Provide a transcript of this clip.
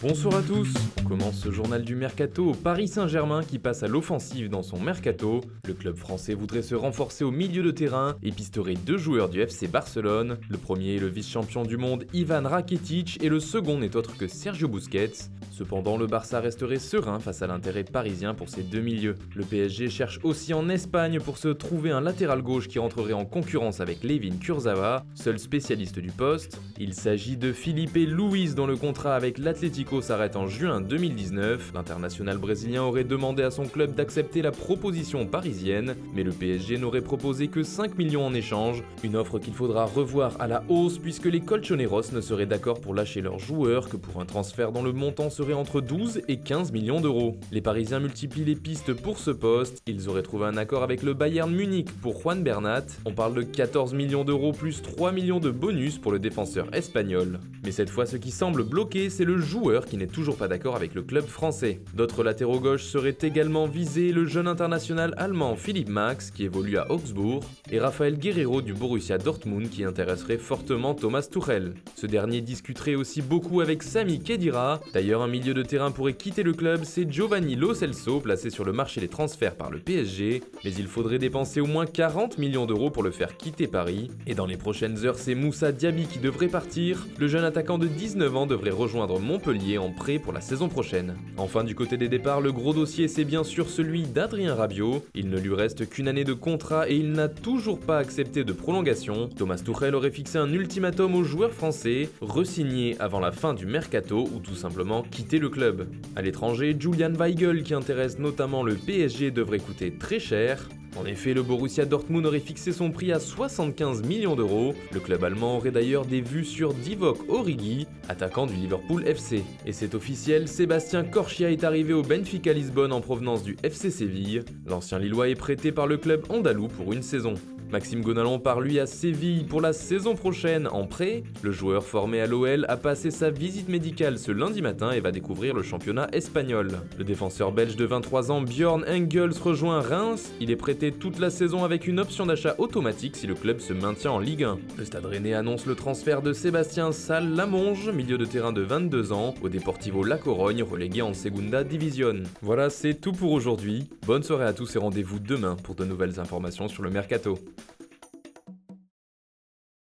Bonsoir à tous, on commence ce journal du Mercato au Paris Saint-Germain qui passe à l'offensive dans son Mercato. Le club français voudrait se renforcer au milieu de terrain et pisterait deux joueurs du FC Barcelone. Le premier est le vice-champion du monde Ivan Rakitic et le second n'est autre que Sergio Busquets. Cependant, le Barça resterait serein face à l'intérêt parisien pour ces deux milieux. Le PSG cherche aussi en Espagne pour se trouver un latéral gauche qui rentrerait en concurrence avec Layvin Kurzawa, seul spécialiste du poste. Il s'agit de Filipe Luis dont le contrat avec l'Atlético s'arrête en juin 2019. L'international brésilien aurait demandé à son club d'accepter la proposition parisienne, mais le PSG n'aurait proposé que 5 millions en échange, une offre qu'il faudra revoir à la hausse puisque les Colchoneros ne seraient d'accord pour lâcher leurs joueurs que pour un transfert dont le montant serait entre 12 et 15 millions d'euros. Les Parisiens multiplient les pistes pour ce poste, ils auraient trouvé un accord avec le Bayern Munich pour Juan Bernat, on parle de 14 millions d'euros plus 3 millions de bonus pour le défenseur espagnol. Mais cette fois ce qui semble bloqué c'est le joueur qui n'est toujours pas d'accord avec le club français. D'autres latéraux gauches seraient également visés, le jeune international allemand Philipp Max qui évolue à Augsbourg et Raphaël Guerreiro du Borussia Dortmund qui intéresserait fortement Thomas Tuchel. Ce dernier discuterait aussi beaucoup avec Sami Khedira. D'ailleurs un milieu de terrain pourrait quitter le club, c'est Giovanni Lo Celso placé sur le marché des transferts par le PSG, mais il faudrait dépenser au moins 40 millions d'euros pour le faire quitter Paris. Et dans les prochaines heures c'est Moussa Diaby qui devrait partir, le jeune attaquant de 19 ans devrait rejoindre Montpellier en prêt pour la saison prochaine. Enfin du côté des départs, le gros dossier c'est bien sûr celui d'Adrien Rabiot. Il ne lui reste qu'une année de contrat et il n'a toujours pas accepté de prolongation. Thomas Tuchel aurait fixé un ultimatum aux joueurs français, re-signer avant la fin du mercato ou tout simplement quitter le club. À l'étranger, Julian Weigl qui intéresse notamment le PSG devrait coûter très cher. En effet, le Borussia Dortmund aurait fixé son prix à 75 millions d'euros. Le club allemand aurait d'ailleurs des vues sur Divock Origi, attaquant du Liverpool FC. Et c'est officiel, Sébastien Corchia est arrivé au Benfica Lisbonne en provenance du FC Séville. L'ancien Lillois est prêté par le club andalou pour une saison. Maxime Gonalon part lui à Séville pour la saison prochaine en prêt. Le joueur formé à l'OL a passé sa visite médicale ce lundi matin et va découvrir le championnat espagnol. Le défenseur belge de 23 ans Bjorn Engels rejoint Reims. Il est prêté toute la saison avec une option d'achat automatique si le club se maintient en Ligue 1. Le Stade Rennais annonce le transfert de Sébastien Salle-Lamonge, milieu de terrain de 22 ans, au Deportivo La Corogne relégué en Segunda División. Voilà, c'est tout pour aujourd'hui. Bonne soirée à tous et rendez-vous demain pour de nouvelles informations sur le Mercato.